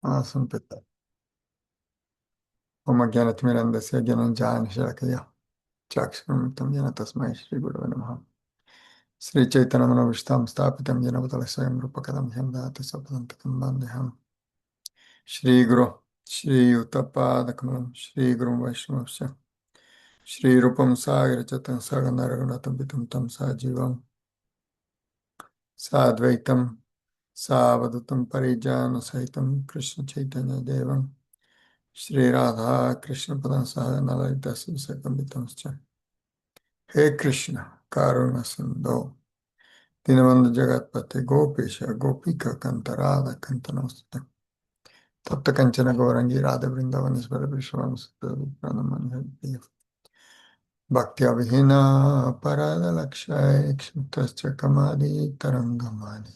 संपिता ओम ज्ञानतिमिरन्दस्य ज्ञानञ्जनशलाकया चाक्षुरुन्मिलितं येन तस्मै श्रीगुरवे नमः। श्रीचैतन्यमनोभीष्टं स्थापितं येन भूतले स्वयं रूपकथं ह्यं ददाति स्वपदन्तं वन्देऽहं श्रीगुरो श्रीयुतपादकमलं श्रीगुरुं वैष्णवस्य श्रीरूपं सागरचतं सगणरघुनाथं पितं तं सजीवं साद्वैतं सावधूतं परिजानसहितं कृष्णचैतन्यदेवं श्रीराधा कृष्णपदं सह नलयितस्य सकम्बितंश्च हे कृष्ण कारुण्य सिंधो दीनबन्धु जगत्पते गोपेश गोपिका कान्त राधा कान्त नमस्ते तप्त कंचन गौरंगी राधा वृंदावनेश्वर विश्वाम भक्त्या विहीना परादलक्षय क्षुतश्च कमादि तरंगमानि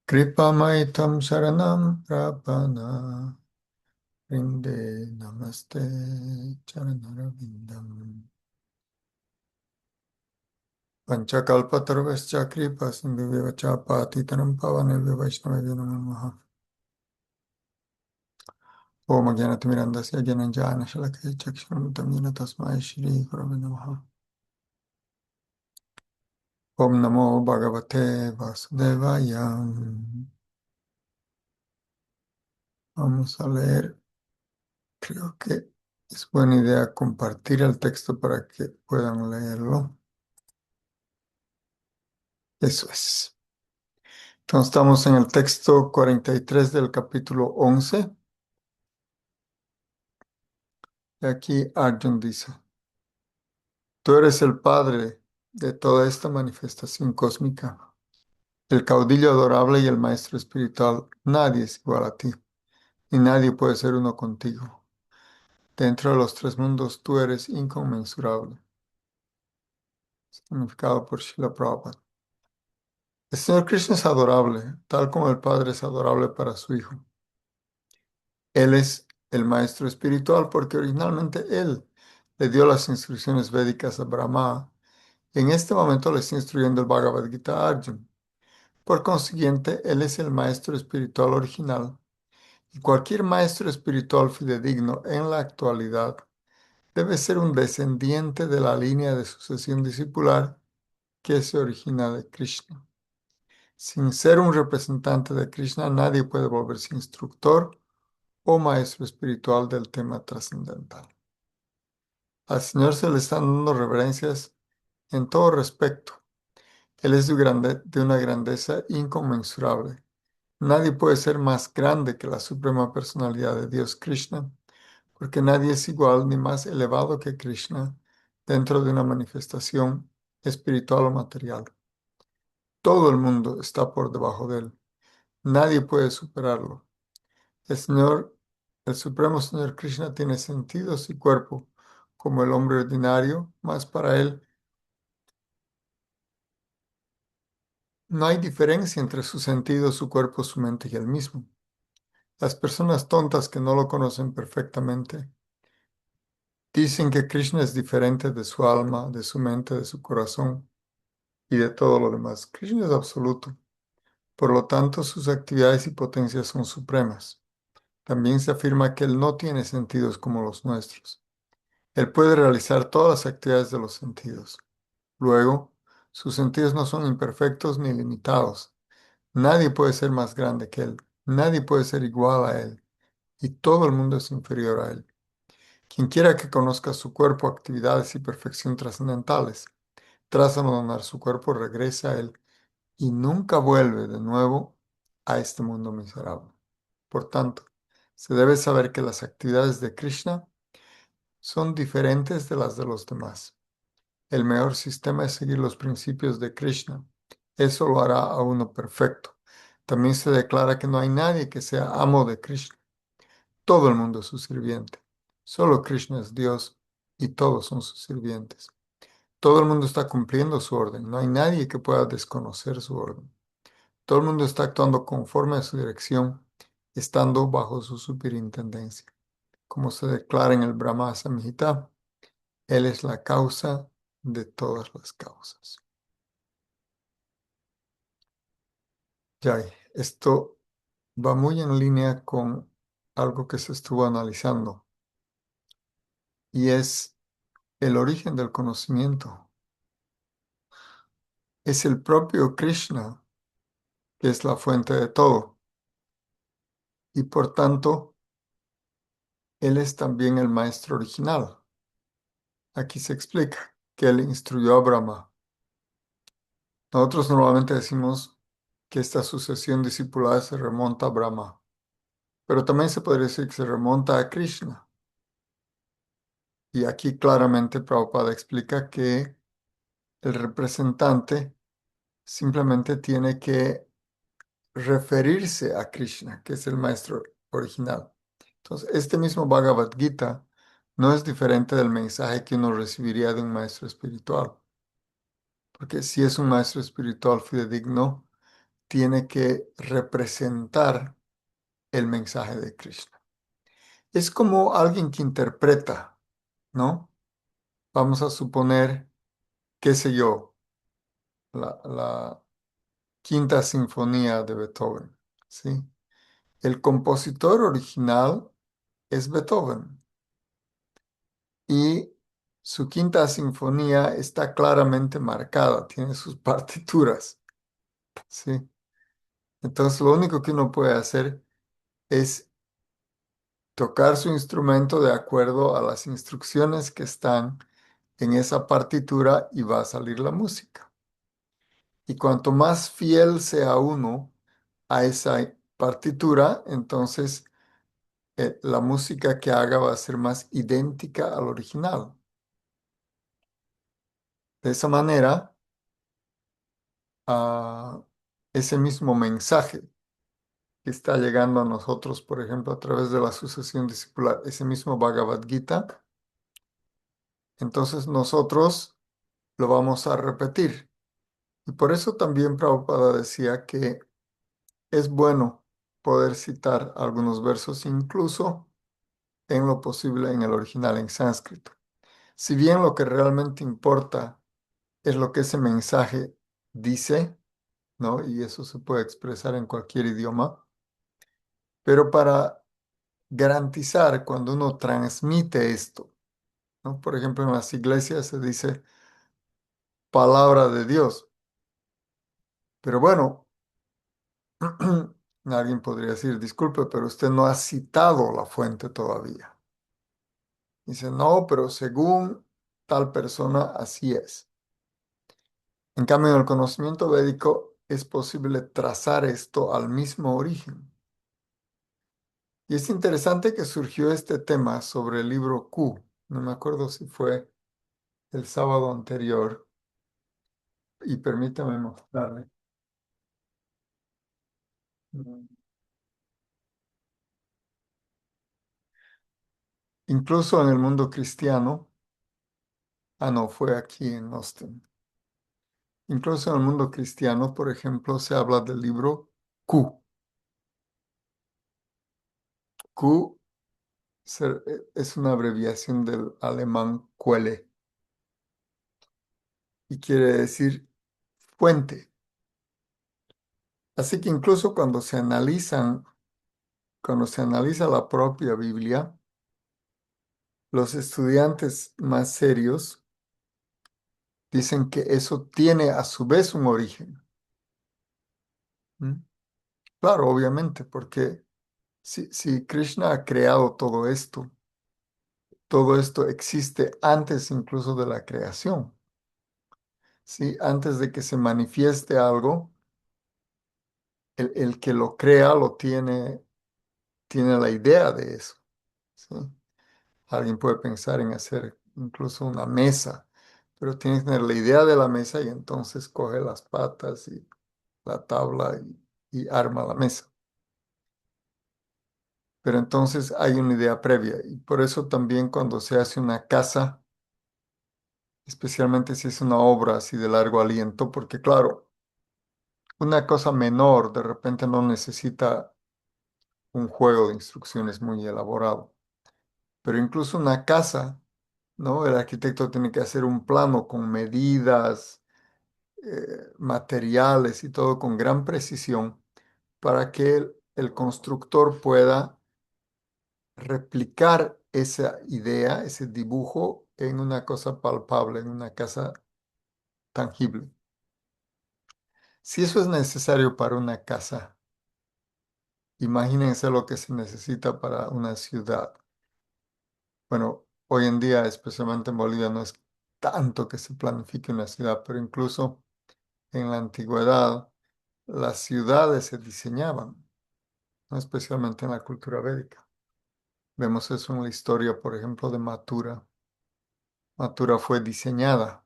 कृपामयि तं शरणं प्रपन्ना वृंदे नमस्ते चरणरविन्दम् पंचकल्पतरुश्च कृपा सिन्धुव्येव च पातितनं पावनेभ्यो वैष्णवेभ्यो नमो नमः। ओम ज्ञानतिमिरन्दस्य ज्ञानञ्जनशलाकया चक्षुरुन्मिलितं येन तस्मै श्रीगुरवे नमः। ओम नमो भगवते वासुदेवाय। Vamos a leer, creo que es buena idea compartir el texto para que puedan leerlo. Eso es. Entonces estamos en el texto 43 del capítulo 11. Y aquí Arjun dice: Tú eres el padre de toda esta manifestación cósmica, el caudillo adorable y el maestro espiritual. Nadie es igual a ti, y nadie puede ser uno contigo. Dentro de los tres mundos, tú eres inconmensurable. Significado por Srila Prabhupada. El Señor Krishna es adorable, tal como el Padre es adorable para su Hijo. Él es el maestro espiritual porque originalmente Él le dio las instrucciones védicas a Brahma. En este momento le está instruyendo el Bhagavad Gita a Arjuna. Por consiguiente, Él es el maestro espiritual original, y cualquier maestro espiritual fidedigno en la actualidad debe ser un descendiente de la línea de sucesión discipular que se origina de Krishna. Sin ser un representante de Krishna, nadie puede volverse instructor o maestro espiritual del tema trascendental. Al Señor se le están dando reverencias en todo respecto. Él es de una grandeza inconmensurable. Nadie puede ser más grande que la suprema personalidad de Dios Krishna, porque nadie es igual ni más elevado que Krishna dentro de una manifestación espiritual o material. Todo el mundo está por debajo de él. Nadie puede superarlo. El Señor, el Supremo Señor Krishna tiene sentidos y cuerpo como el hombre ordinario, mas para él no hay diferencia entre sus sentidos, su cuerpo, su mente y él mismo. Las personas tontas que no lo conocen perfectamente dicen que Krishna es diferente de su alma, de su mente, de su corazón y de todo lo demás. Krishna es absoluto. Por lo tanto, sus actividades y potencias son supremas. También se afirma que él no tiene sentidos como los nuestros. Él puede realizar todas las actividades de los sentidos. Luego, sus sentidos no son imperfectos ni limitados. Nadie puede ser más grande que él. Nadie puede ser igual a él. Y todo el mundo es inferior a él. Quien quiera que conozca su cuerpo, actividades y perfección trascendentales, tras abandonar su cuerpo, regresa a él y nunca vuelve de nuevo a este mundo miserable. Por tanto, se debe saber que las actividades de Krishna son diferentes de las de los demás. El mejor sistema es seguir los principios de Krishna. Eso lo hará a uno perfecto. También se declara que no hay nadie que sea amo de Krishna. Todo el mundo es su sirviente. Solo Krishna es Dios y todos son sus sirvientes. Todo el mundo está cumpliendo su orden. No hay nadie que pueda desconocer su orden. Todo el mundo está actuando conforme a su dirección, estando bajo su superintendencia. Como se declara en el Brahma Samhita, Él es la causa de todas las causas. Ya, esto va muy en línea con algo que se estuvo analizando y es el origen del conocimiento. Es el propio Krishna que es la fuente de todo y por tanto él es también el maestro original. Aquí se explica que él instruyó a Brahma. Nosotros normalmente decimos que esta sucesión discipulada se remonta a Brahma, pero también se podría decir que se remonta a Krishna. Y aquí claramente Prabhupada explica que el representante simplemente tiene que referirse a Krishna, que es el maestro original. Entonces, este mismo Bhagavad Gita no es diferente del mensaje que uno recibiría de un maestro espiritual, porque si es un maestro espiritual fidedigno, tiene que representar el mensaje de Krishna. Es como alguien que interpreta, ¿no? Vamos a suponer, qué sé yo, la Quinta Sinfonía de Beethoven, ¿sí? El compositor original es Beethoven y su Quinta Sinfonía está claramente marcada, tiene sus partituras, ¿sí? Entonces lo único que uno puede hacer es tocar su instrumento de acuerdo a las instrucciones que están en esa partitura y va a salir la música. Y cuanto más fiel sea uno a esa partitura, entonces la música que haga va a ser más idéntica al original. De esa manera, ah, ese mismo mensaje que está llegando a nosotros, por ejemplo, a través de la sucesión discipular, ese mismo Bhagavad Gita, entonces nosotros lo vamos a repetir. Y por eso también Prabhupada decía que es bueno poder citar algunos versos, incluso en lo posible en el original en sánscrito. Si bien lo que realmente importa es lo que ese mensaje dice, ¿no? Y eso se puede expresar en cualquier idioma, pero para garantizar cuando uno transmite esto, ¿no? Por ejemplo, en las iglesias se dice palabra de Dios, pero bueno, alguien podría decir, disculpe, pero usted no ha citado la fuente todavía. Dice, no, pero según tal persona, así es. En cambio, en el conocimiento védico es posible trazar esto al mismo origen. Y es interesante que surgió este tema sobre el libro Q. No me acuerdo si fue el sábado anterior. Y permítame mostrarle. Mm. Incluso en el mundo cristiano, no, fue aquí en Austin. Incluso en el mundo cristiano, por ejemplo, se habla del libro Q. Q es una abreviación del alemán Quelle y quiere decir fuente. Así que incluso cuando se analiza la propia Biblia, los estudiantes más serios dicen que eso tiene a su vez un origen. ¿Mm? Claro, obviamente, porque si Krishna ha creado todo esto existe antes incluso de la creación. ¿Sí? Antes de que se manifieste algo, el que lo crea tiene la idea de eso. ¿Sí? Alguien puede pensar en hacer incluso una mesa, pero tiene que tener la idea de la mesa y entonces coge las patas y la tabla y arma la mesa. Pero entonces hay una idea previa y por eso también cuando se hace una casa, especialmente si es una obra así de largo aliento, porque claro, una cosa menor de repente no necesita un juego de instrucciones muy elaborado, pero incluso una casa, ¿no? El arquitecto tiene que hacer un plano con medidas, materiales y todo con gran precisión para que el constructor pueda replicar esa idea, ese dibujo en una cosa palpable, en una casa tangible. Si eso es necesario para una casa, imagínense lo que se necesita para una ciudad. Bueno, hoy en día, especialmente en Bolivia, no es tanto que se planifique una ciudad, pero incluso en la antigüedad las ciudades se diseñaban, ¿no? Especialmente en la cultura védica. Vemos eso en la historia, por ejemplo, de Mathura. Mathura fue diseñada,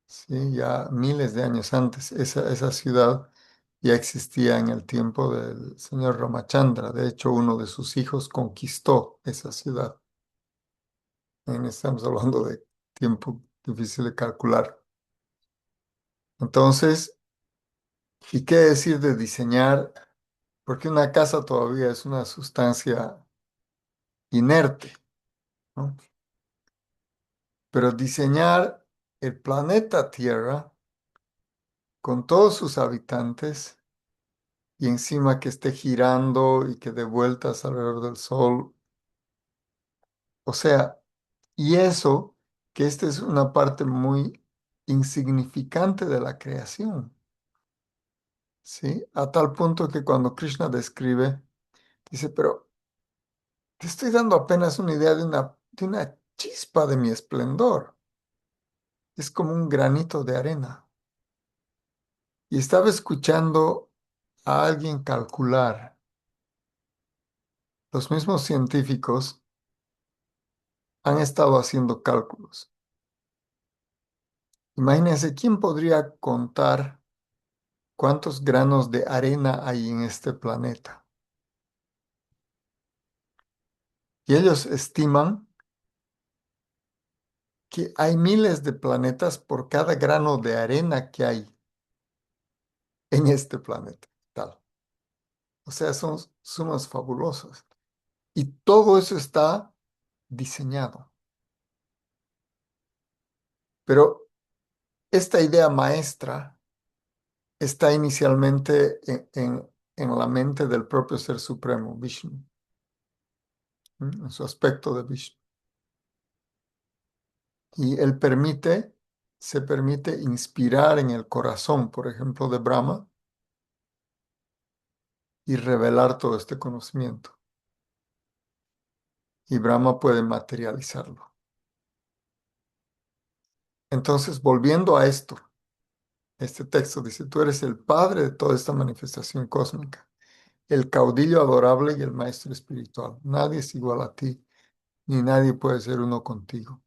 ¿sí? Ya miles de años antes. Esa ciudad ya existía en el tiempo del señor Ramachandra. De hecho, uno de sus hijos conquistó esa ciudad. Estamos hablando de tiempo difícil de calcular. Entonces, ¿y qué decir de diseñar? Porque una casa todavía es una sustancia inerte, ¿no? Pero diseñar el planeta Tierra con todos sus habitantes y encima que esté girando y que dé vueltas alrededor del Sol. O sea, y eso, que esta es una parte muy insignificante de la creación, ¿sí? A tal punto que cuando Krishna describe, dice, pero te estoy dando apenas una idea de una chispa de mi esplendor. Es como un granito de arena. Y estaba escuchando a alguien calcular. Los mismos científicos han estado haciendo cálculos. Imagínense, ¿quién podría contar cuántos granos de arena hay en este planeta? Y ellos estiman que hay miles de planetas por cada grano de arena que hay en este planeta. Tal. O sea, son sumas fabulosas. Y todo eso está diseñado. Pero esta idea maestra está inicialmente en la mente del propio Ser Supremo, Vishnu, en su aspecto de Vishnu. Y él se permite inspirar en el corazón, por ejemplo, de Brahma y revelar todo este conocimiento. Y Brahma puede materializarlo. Entonces, volviendo a esto, este texto dice, tú eres el padre de toda esta manifestación cósmica, el caudillo adorable y el maestro espiritual. Nadie es igual a ti, ni nadie puede ser uno contigo.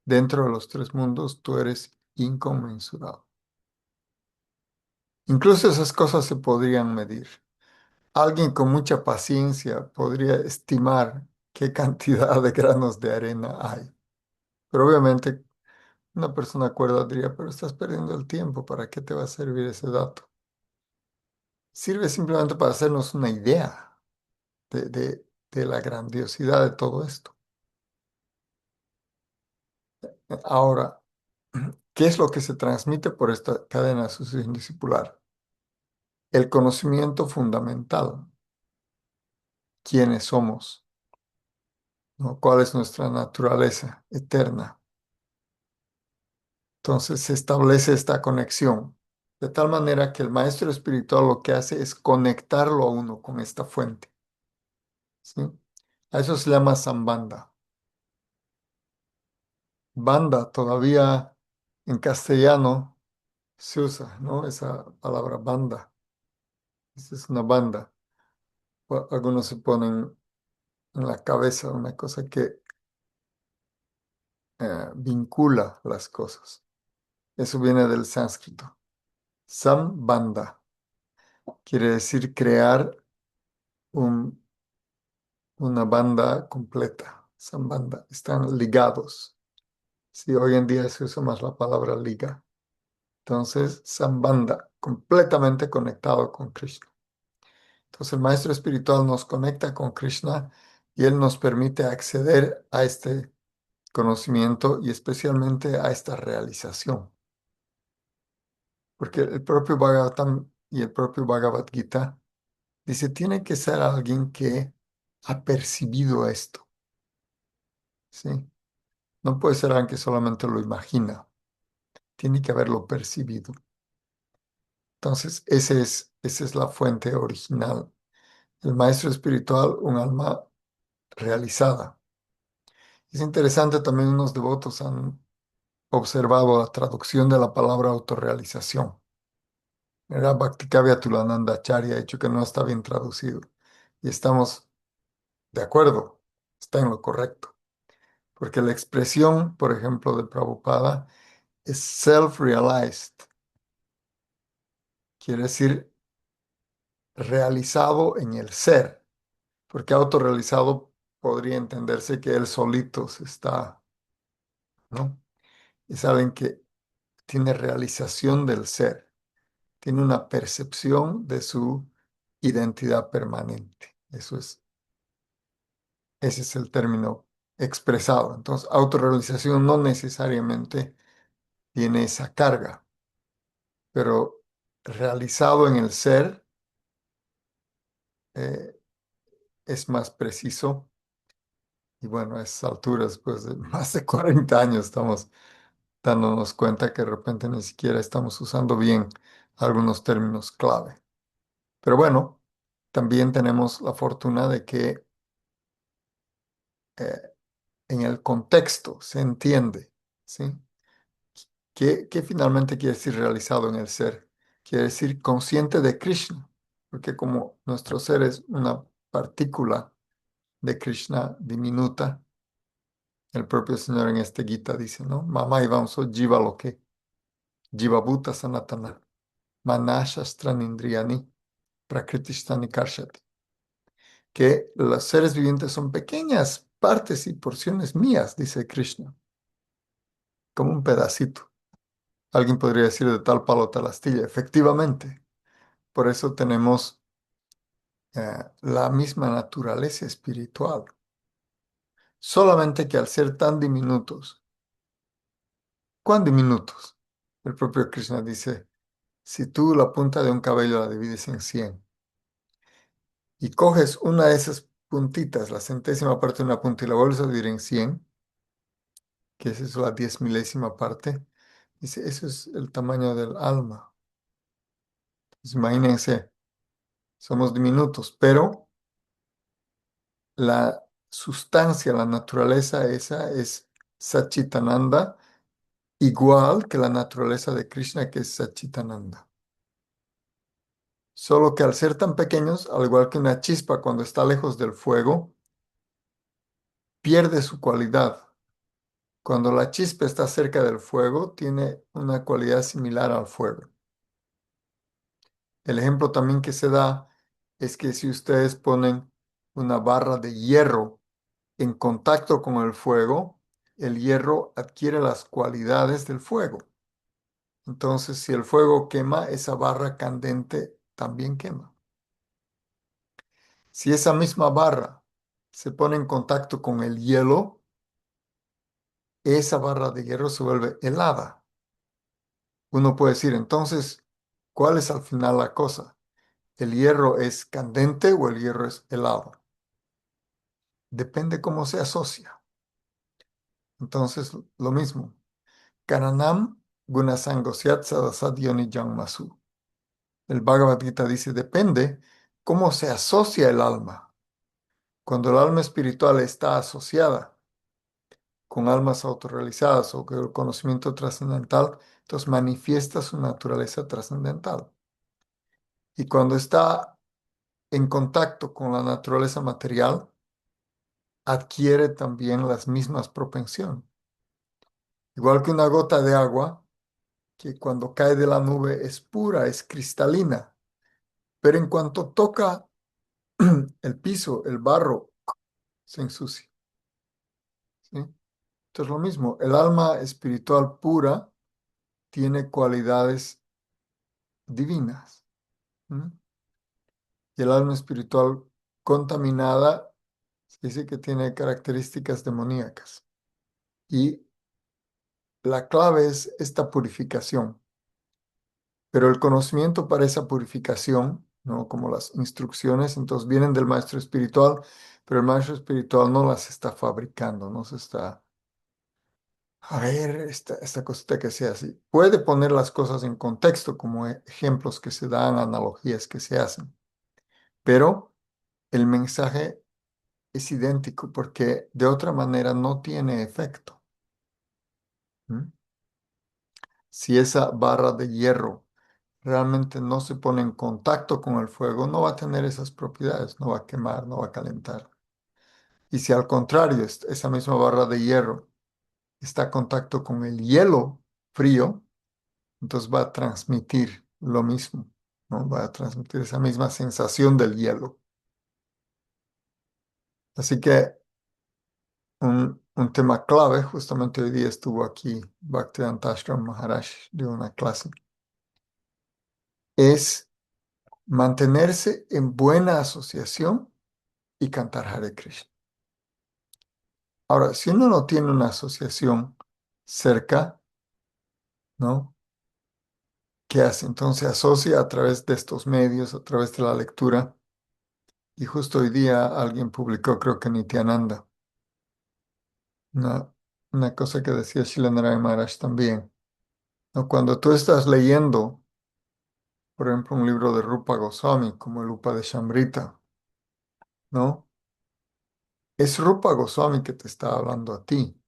Dentro de los tres mundos, tú eres inconmensurable. Incluso esas cosas se podrían medir. Alguien con mucha paciencia podría estimar qué cantidad de granos de arena hay. Pero obviamente una persona cuerda diría, pero estás perdiendo el tiempo, ¿para qué te va a servir ese dato? Sirve simplemente para hacernos una idea de la grandiosidad de todo esto. Ahora, ¿qué es lo que se transmite por esta cadena de sucesión discipular? El conocimiento fundamental, quiénes somos, ¿no? ¿Cuál es nuestra naturaleza eterna? Entonces se establece esta conexión, de tal manera que el maestro espiritual lo que hace es conectarlo a uno con esta fuente, ¿sí? A eso se llama sambandha. Banda todavía en castellano se usa, ¿no? Esa palabra banda. Esa es una banda. Algunos se ponen en la cabeza una cosa que vincula las cosas. Eso viene del sánscrito. Sambandha quiere decir crear un una banda completa, sambanda, están ligados. Sí, hoy en día se usa más la palabra liga. Entonces, sambanda, completamente conectado con Krishna. Entonces, el maestro espiritual nos conecta con Krishna y él nos permite acceder a este conocimiento y especialmente a esta realización. Porque el propio Bhagavatam y el propio Bhagavad Gita Dice, tiene que ser alguien que ha percibido esto, ¿sí? No puede ser alguien que solamente lo imagina, tiene que haberlo percibido. Entonces, esa es la fuente original. El maestro espiritual, un alma realizada. Es interesante, también unos devotos han observado la traducción de la palabra autorrealización. Era Bhakti-kavya Tulananda Acharya, ha dicho que no está bien traducido. Y estamos de acuerdo, está en lo correcto. Porque la expresión, por ejemplo, de Prabhupada es self-realized. Quiere decir realizado en el ser. Porque autorrealizado podría entenderse que él solito se está, ¿no? Es alguien que tiene realización del ser, tiene una percepción de su identidad permanente. Ese es el término expresado. Entonces, autorrealización no necesariamente tiene esa carga, pero realizado en el ser eh, es más preciso. Y bueno, a esas alturas, pues de más de 40 años estamos dándonos cuenta que de repente ni siquiera estamos usando bien algunos términos clave. Pero bueno, también tenemos la fortuna de que eh, en el contexto se entiende, ¿sí? ¿Qué finalmente quiere decir realizado en el ser? Quiere decir consciente de Krishna, porque como nuestro ser es una partícula de Krishna diminuta, el propio Señor en este Gita dice, ¿no? Mamá y vamso jiva loke, jiva bhuta sanatana, manashastran indriyani, prakritishtani karshati. Que los seres vivientes son pequeñas partes y porciones mías, dice Krishna, como un pedacito. Alguien podría decir de tal palo tal astilla, efectivamente. Por eso tenemos la misma naturaleza espiritual. Solamente que al ser tan diminutos, ¿cuán diminutos? El propio Krishna dice, si tú la punta de un cabello la divides en 100 y coges una de esas puntitas, la centésima parte de una punta y la vuelves a dividir en 100, que es eso, la 10 milésima parte, dice, eso es el tamaño del alma. Pues imagínense, somos diminutos, pero la sustancia, la naturaleza esa es Satchitananda, igual que la naturaleza de Krishna, que es Satchitananda. Solo que al ser tan pequeños, al igual que una chispa cuando está lejos del fuego, pierde su cualidad. Cuando la chispa está cerca del fuego, tiene una cualidad similar al fuego. El ejemplo también que se da es que si ustedes ponen una barra de hierro en contacto con el hierro adquiere las cualidades del fuego. Entonces, si el fuego quema, esa barra candente también quema. Si esa misma barra se pone en contacto con el hielo, esa barra de hierro se vuelve helada. Uno puede decir, entonces, ¿cuál es al final la cosa? ¿El hierro es candente o el hierro es helado? Depende cómo se asocia. Entonces, lo mismo. Karanam gunasangosyat sadasat yoni masu. El Bhagavad Gita dice, depende cómo se asocia el alma. Cuando el alma espiritual está asociada con almas autorrealizadas o con el conocimiento trascendental, entonces manifiesta su naturaleza trascendental. Y cuando está en contacto con la naturaleza material, adquiere también las mismas propensiones. Igual que una gota de agua, que cuando cae de la nube es pura, es cristalina, pero en cuanto toca el piso, el barro, se ensucia, ¿sí? Entonces lo mismo, el alma espiritual pura tiene cualidades divinas, ¿m? Y el alma espiritual contaminada se dice que tiene características demoníacas. Y la clave es esta purificación. Pero el conocimiento para esa purificación ¿no? Como las instrucciones, entonces vienen del maestro espiritual, pero el maestro espiritual no las está fabricando, no se está, a ver, esta cosita que sea así. Puede poner las cosas en contexto, como ejemplos que se dan, analogías que se hacen, pero el mensaje es idéntico porque de otra manera no tiene efecto. ¿Mm? Si esa barra de hierro realmente no se pone en contacto con el fuego, no va a tener esas propiedades, no va a quemar, no va a calentar. Y si al contrario, esa misma barra de hierro está en contacto con el hielo frío, entonces va a transmitir lo mismo, ¿no? Va a transmitir esa misma sensación del hielo. Así que un tema clave, justamente hoy día estuvo aquí Bhaktivedanta Ashram Maharaj de una clase, es mantenerse en buena asociación y cantar Hare Krishna. Ahora, si uno no tiene una asociación cerca, ¿no? ¿Qué hace? Entonces asocia a través de estos medios, a través de la lectura. Y justo hoy día alguien publicó, creo que Nityananda, una, una cosa que decía Srila Narayana Maharaj también, ¿no? Cuando tú estás leyendo, por ejemplo, un libro de Rupa Goswami, como el Upa de Shamrita, ¿no? Es Rupa Goswami que te está hablando a ti.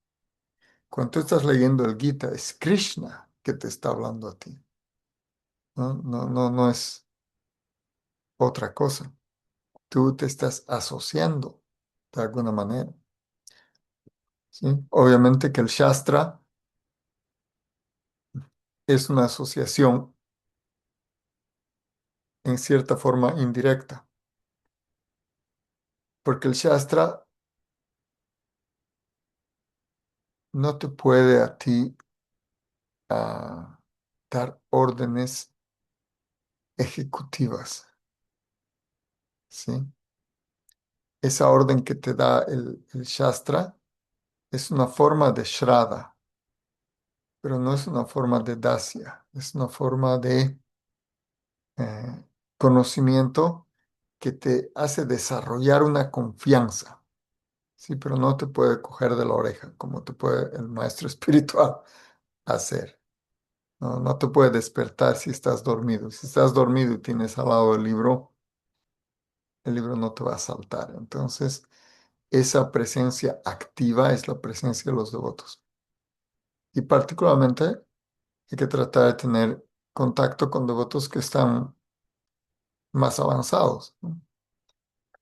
Cuando tú estás leyendo el Gita, es Krishna que te está hablando a ti, ¿no? No es otra cosa. Tú te estás asociando de alguna manera, ¿sí? Obviamente que el Shastra es una asociación en cierta forma indirecta, porque el Shastra no te puede a ti dar órdenes ejecutivas, ¿sí? Esa orden que te da el Shastra es una forma de Shraddha, pero no es una forma de Dasya, es una forma de conocimiento que te hace desarrollar una confianza, ¿sí? Pero no te puede coger de la oreja como te puede el maestro espiritual hacer. No, no te puede despertar si estás dormido. Si estás dormido y tienes al lado el libro no te va a saltar. Entonces, esa presencia activa es la presencia de los devotos. Y particularmente hay que tratar de tener contacto con devotos que están más avanzados, ¿no?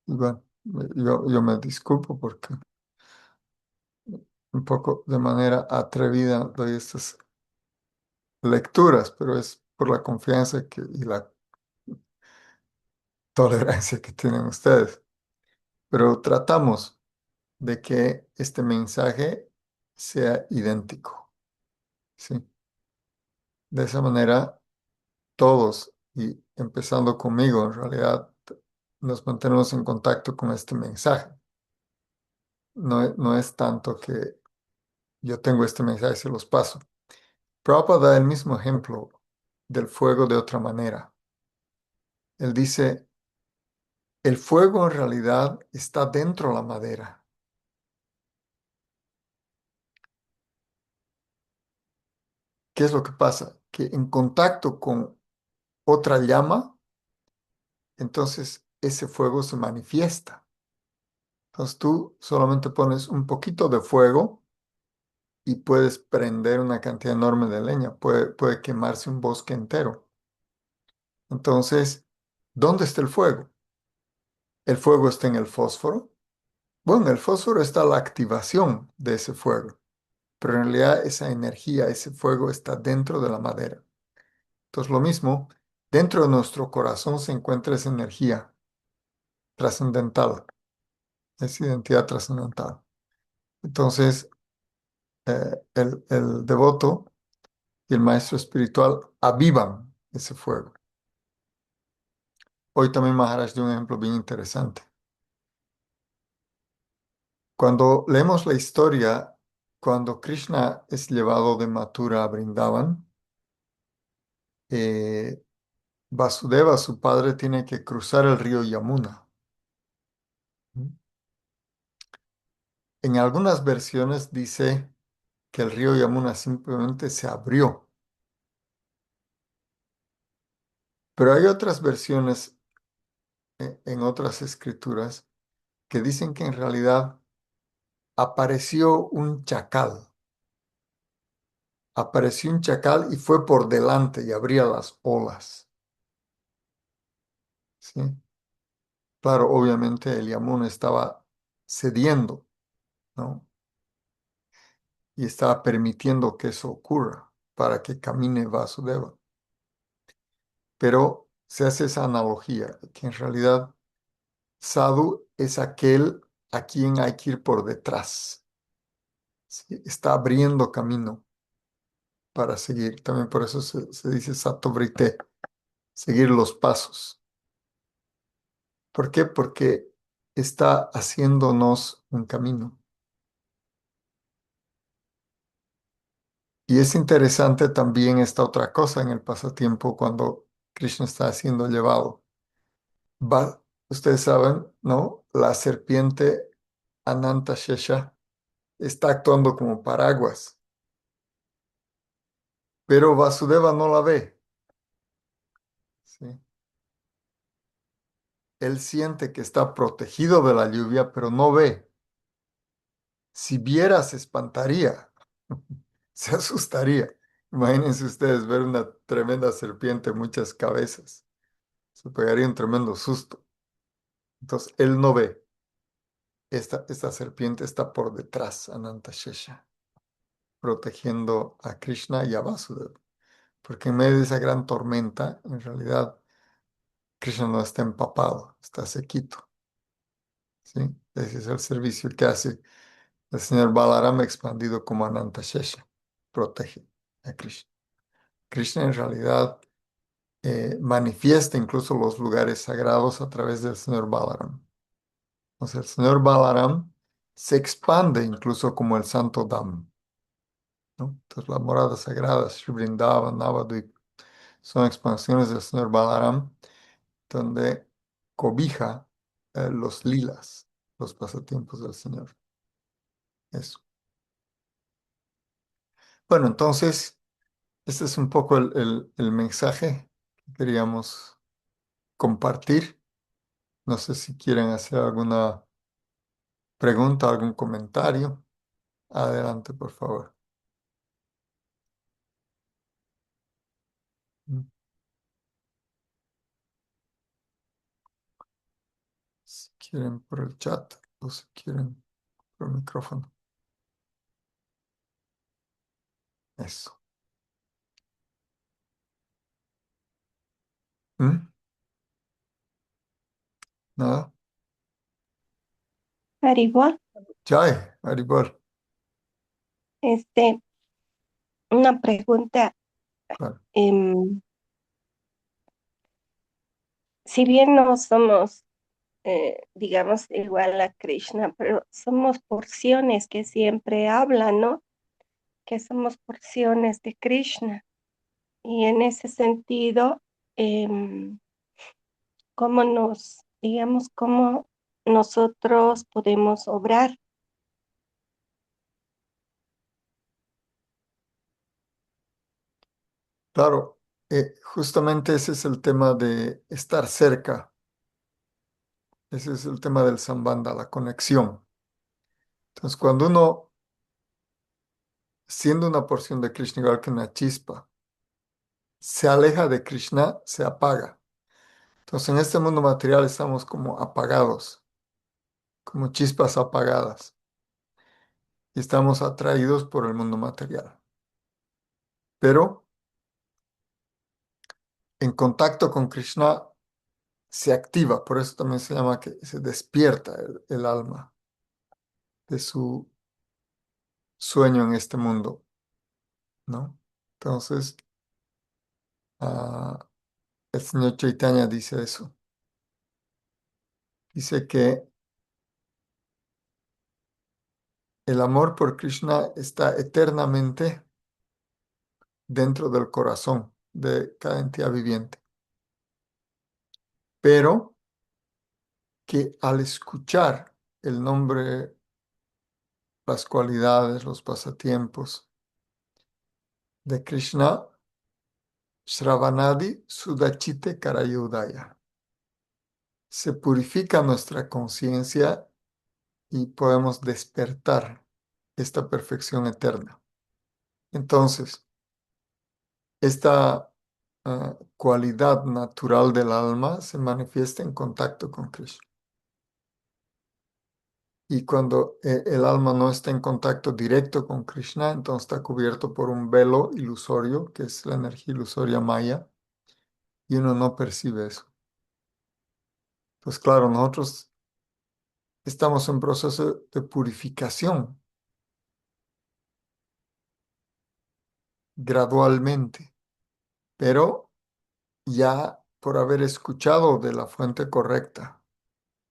Y bueno, yo me disculpo porque un poco de manera atrevida doy estas lecturas, pero es por la confianza y la tolerancia que tienen ustedes. Pero tratamos de que este mensaje sea idéntico, ¿sí? De esa manera, todos, y empezando conmigo, en realidad nos mantenemos en contacto con este mensaje. No es tanto que yo tengo este mensaje y se los paso. Prabhupada da el mismo ejemplo del fuego de otra manera. Él dice, el fuego en realidad está dentro de la madera. ¿Qué es lo que pasa? Que en contacto con otra llama, entonces ese fuego se manifiesta. Entonces tú solamente pones un poquito de fuego y puedes prender una cantidad enorme de leña. Puede quemarse un bosque entero. Entonces, ¿dónde está el fuego? ¿El fuego está en el fósforo? Bueno, el fósforo está la activación de ese fuego, pero en realidad esa energía, ese fuego está dentro de la madera. Entonces, lo mismo, dentro de nuestro corazón se encuentra esa energía trascendental, esa identidad trascendental. Entonces, el devoto y el maestro espiritual avivan ese fuego. Hoy también Maharaj dio un ejemplo bien interesante. Cuando leemos la historia, cuando Krishna es llevado de Mathura a Brindavan, eh, Vasudeva, su padre, tiene que cruzar el río Yamuna. En algunas versiones dice que el río Yamuna simplemente se abrió, pero hay otras versiones en otras escrituras que dicen que en realidad apareció un chacal. Apareció un chacal y fue por delante y abría las olas. ¿Sí? Claro, obviamente el Yamuna estaba cediendo, ¿no? Y estaba permitiendo que eso ocurra para que camine Vasudeva. Pero se hace esa analogía, que en realidad Sadhu es aquel a quien hay que ir por detrás. ¿Sí? Está abriendo camino para seguir. También por eso se dice Satovrite, seguir los pasos. ¿Por qué? Porque está haciéndonos un camino. Y es interesante también esta otra cosa en el pasatiempo cuando Krishna está siendo llevado. Ustedes saben, ¿no? La serpiente Ananta Shesha está actuando como paraguas, pero Vasudeva no la ve. ¿Sí? Él siente que está protegido de la lluvia, pero no ve. Si viera, se espantaría, se asustaría. Imagínense ustedes ver una tremenda serpiente, muchas cabezas. Se pegaría un tremendo susto. Entonces, él no ve. Esta serpiente está por detrás, Ananta Shesha, protegiendo a Krishna y a Vasudeva. Porque en medio de esa gran tormenta, en realidad, Krishna no está empapado, está sequito. ¿Sí? Ese es el servicio que hace el señor Balaram expandido como Ananta Shesha. Protege a Krishna. Krishna en realidad manifiesta incluso los lugares sagrados a través del señor Balaram. O sea, el señor Balaram se expande incluso como el Santo Dham, ¿no? Entonces, las moradas sagradas, Sri Vrindavan, Navadvip, son expansiones del señor Balaram, donde cobija los lilas, los pasatiempos del Señor. Eso. Bueno, entonces, este es un poco el mensaje que queríamos compartir. No sé si quieren hacer alguna pregunta, algún comentario. Adelante, por favor. Mm. Si quieren por el chat o si quieren por el micrófono. Eso. ¿Mm? ¿Nada? Maribol, Chai, Haribol. este, una pregunta. Claro. em, si bien no somos, digamos, igual a Krishna, pero somos porciones que siempre hablan, ¿no? Que somos porciones de Krishna. Y en ese sentido, em, ¿cómo digamos, cómo nosotros podemos obrar? Claro, justamente ese es el tema de estar cerca. Ese es el tema del Sambandha, la conexión. Entonces, cuando uno, siendo una porción de Krishna igual que una chispa, se aleja de Krishna, se apaga. Entonces, en este mundo material estamos como apagados, como chispas apagadas, y estamos atraídos por el mundo material. Pero en contacto con Krishna se activa, por eso también se llama que se despierta el alma de su sueño en este mundo, ¿no? Entonces, ah, el señor Chaitanya dice eso. Dice que el amor por Krishna está eternamente dentro del corazón de cada entidad viviente. pero que al escuchar el nombre, las cualidades, los pasatiempos de Krishna, Shravanadi Sudachite Karayudaya, se purifica nuestra conciencia y podemos despertar esta perfección eterna. Entonces, esta cualidad natural del alma se manifiesta en contacto con Krishna. Y cuando el alma no está en contacto directo con Krishna, entonces está cubierto por un velo ilusorio, que es la energía ilusoria maya, y uno no percibe eso. Pues claro, nosotros estamos en proceso de purificación gradualmente, pero ya por haber escuchado de la fuente correcta,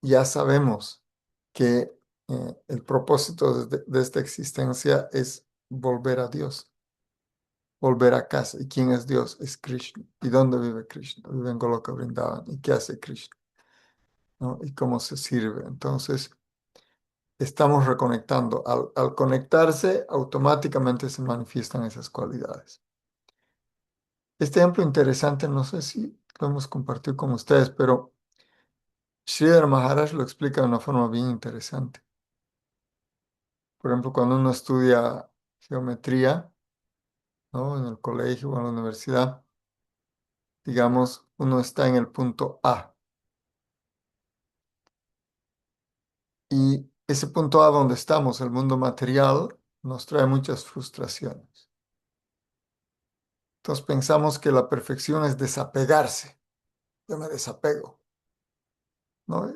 ya sabemos que el propósito de esta existencia es volver a Dios, volver a casa. ¿Y quién es Dios? Es Krishna. ¿Y dónde vive Krishna? Vive en Goloka Vrindavan. ¿Y qué hace Krishna? ¿No? ¿Y cómo se sirve? Entonces, estamos reconectando. Al conectarse, automáticamente se manifiestan esas cualidades. Este ejemplo interesante, no sé si lo hemos compartido con ustedes, pero Sridhar Maharaj lo explica de una forma bien interesante. Por ejemplo, cuando uno estudia geometría, ¿no? En el colegio o en la universidad, digamos, uno está en el punto A y ese punto A donde estamos, el mundo material, nos trae muchas frustraciones. Entonces pensamos que la perfección es desapegarse. Yo me desapego, ¿no?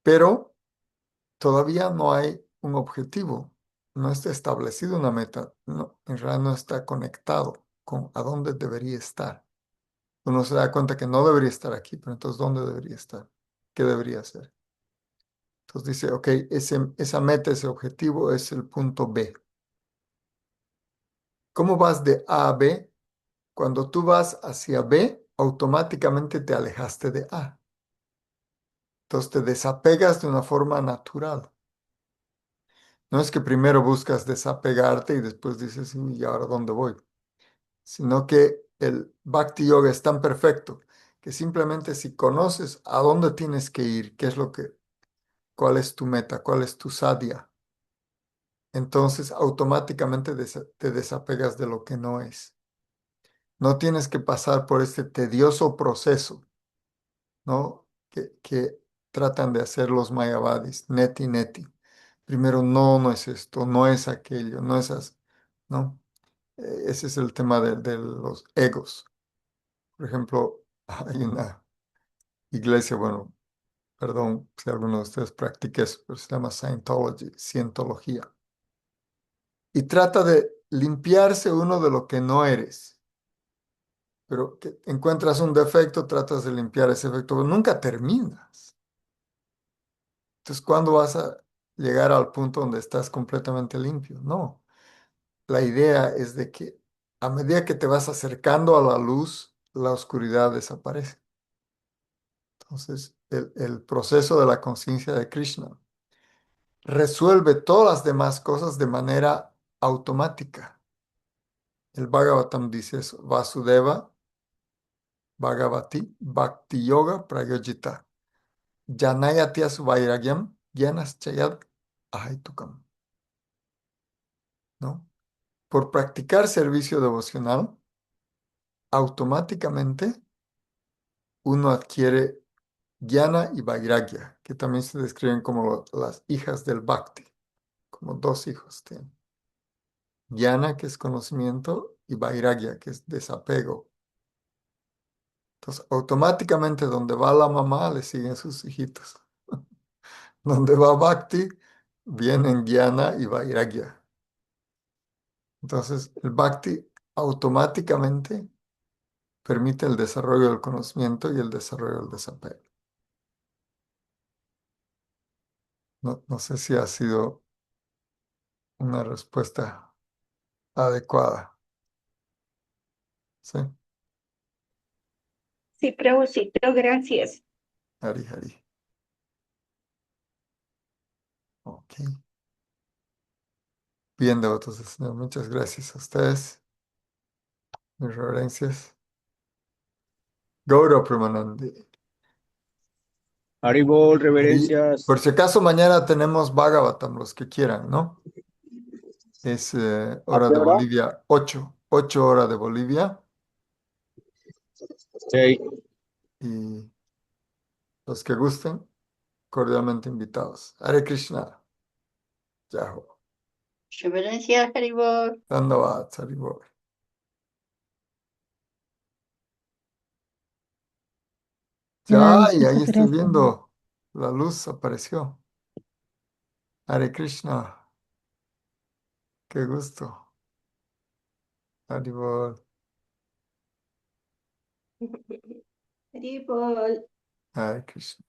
Pero todavía no hay un objetivo, no está establecido una meta, no, en realidad no está conectado con a dónde debería estar. Uno se da cuenta que no debería estar aquí, pero entonces ¿dónde debería estar? ¿Qué debería hacer? Entonces dice, ok, esa meta, ese objetivo es el punto B. ¿Cómo vas de A a B? Cuando tú vas hacia B, automáticamente te alejaste de A. Entonces te desapegas de una forma natural. No es que primero buscas desapegarte y después dices, ¿y ahora dónde voy? Sino que el Bhakti Yoga es tan perfecto que simplemente si conoces a dónde tienes que ir, qué es lo que, cuál es tu meta, cuál es tu sadhya, entonces automáticamente te desapegas de lo que no es. No tienes que pasar por este tedioso proceso, ¿no? Que tratan de hacer los mayavadis, neti, neti. Primero, no, no es esto, no es aquello, no es así, ¿no? Ese es el tema de los egos. Por ejemplo, hay una iglesia, bueno, perdón si alguno de ustedes practica eso, pero se llama Scientology, cientología. Y trata de limpiarse uno de lo que no eres. Pero que encuentras un defecto, tratas de limpiar ese defecto, pero nunca terminas. Entonces, ¿cuándo vas a llegar al punto donde estás completamente limpio? No. La idea es de que a medida que te vas acercando a la luz, la oscuridad desaparece. Entonces, el proceso de la conciencia de Krishna resuelve todas las demás cosas de manera automática. El Bhagavatam dice eso, Vasudeva, Bhagavati, Bhakti Yoga, Prayojita. Janayatyas Vairagyam, Yanas Chayad Ahaitukam, ¿no? Por practicar servicio devocional, automáticamente uno adquiere Jnana y Vairagya, que también se describen como las hijas del Bhakti, como dos hijos tienen. Jnana, que es conocimiento, y Vairagya, que es desapego. Entonces, automáticamente donde va la mamá, le siguen sus hijitos. Donde va Bhakti, vienen Jnana y Vairagya. Entonces, el Bhakti automáticamente permite el desarrollo del conocimiento y el desarrollo del desapego. No, no sé si ha sido una respuesta adecuada. ¿Sí? Sí, Prabhucito, gracias. Hari Hari. Ok. Bien, devotos del Señor. Muchas gracias a ustedes. Mis reverencias. Gaura Premanande. Haribol, Hari. reverencias. Por si acaso mañana tenemos Bhagavatam, los que quieran, ¿no? Es ¿A hora qué de hora? Bolivia, 8 horas de Bolivia. Sí. Y los que gusten, cordialmente invitados. Hare Krishna. Yaho. Reverencia, Haribol. Dandavad, Haribol. Ya, Jai y Shri ahí estoy Gurudeva Prabhu. viendo, la luz apareció. Hare Krishna, qué gusto. Haribol, Haribol. Hare Krishna.